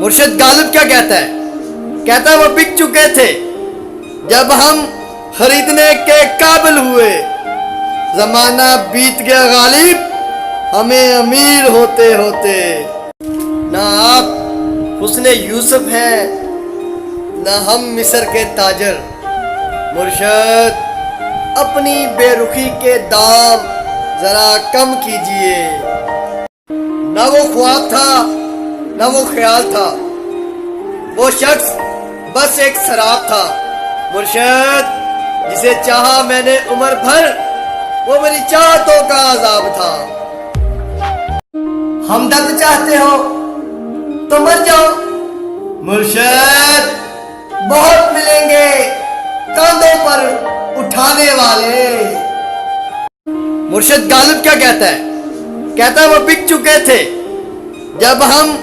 مرشد غالب کیا کہتا ہے؟ کہتا ہے وہ بک چکے تھے جب ہم خریدنے کے قابل ہوئے، زمانہ بیت گیا غالب ہمیں امیر ہوتے ہوتے۔ نہ آپ حسن یوسف ہیں نہ ہم مصر کے تاجر، مرشد اپنی بے رخی کے دام ذرا کم کیجئے۔ نہ وہ خواب تھا نہ وہ خیال تھا، وہ شخص بس ایک سراب تھا، مرشد جسے چاہا میں نے عمر بھر، وہ میری چاہتوں کا عذاب تھا۔ ہمدرد چاہتے ہو تو مر جاؤ، مرشد بہت ملیں گے کاندھوں پر اٹھانے والے۔ مرشد غالب کیا کہتا ہے؟ کہتا ہے وہ بک چکے تھے جب ہم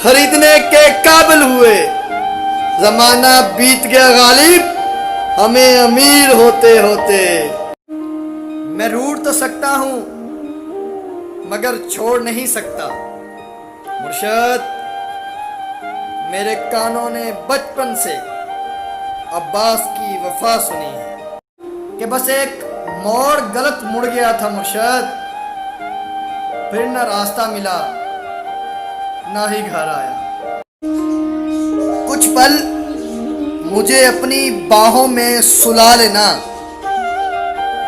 خریدنے کے قابل ہوئے، زمانہ بیت گیا غالب ہمیں امیر ہوتے ہوتے۔ میں روٹ تو سکتا ہوں مگر چھوڑ نہیں سکتا، مرشد میرے کانوں نے بچپن سے عباس کی وفا سنی ہے کہ بس ایک موڑ غلط مڑ گیا تھا مرشد، پھر نہ راستہ ملا نہ ہی گھر آیا۔ کچھ پل مجھے اپنی باہوں میں سلا لینا،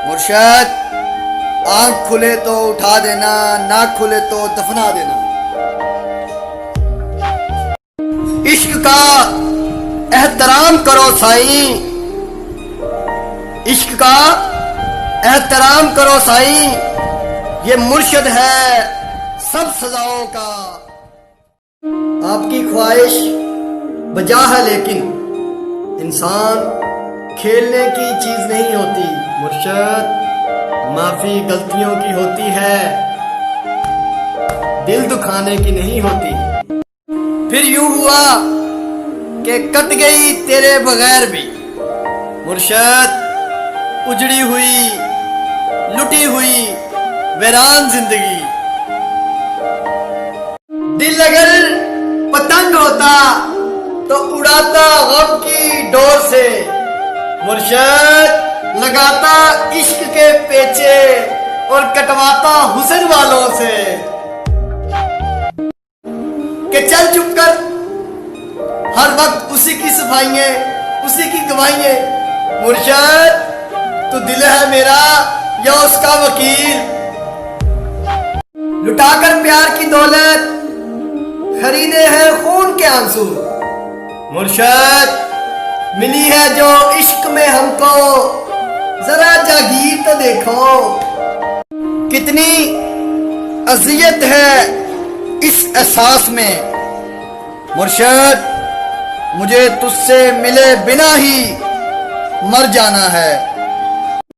مرشد آنکھ کھلے تو اٹھا دینا، نہ کھلے تو دفنا دینا۔ عشق کا احترام کرو سائیں، عشق کا احترام کرو سائیں، یہ مرشد ہے سب سزاؤں کا۔ آپ کی خواہش بجا ہے لیکن انسان کھیلنے کی چیز نہیں ہوتی، مرشد معافی غلطیوں کی ہوتی ہے، دل دکھانے کی نہیں ہوتی۔ پھر یوں ہوا کہ کٹ گئی تیرے بغیر بھی، مرشد اجڑی ہوئی لٹی ہوئی ویران زندگی۔ دل اگر پتنگ ہوتا تو اڑاتا غم کی ڈور سے، مرشد لگاتا عشق کے پیچے اور کٹواتا حسن والوں سے۔ کہ چل چپ کر ہر وقت اسی کی صفائییں اسی کی گواہییں، مرشد تو دل ہے میرا یا اس کا وکیل؟ لٹا کر پیار کی دولت خریدے ہیں خون کے آنسو، مرشد ملی ہے جو عشق میں ہم کو ذرا جاگیر تو دیکھو۔ کتنی اذیت ہے اس احساس میں، مرشد مجھے تجھ سے ملے بنا ہی مر جانا ہے۔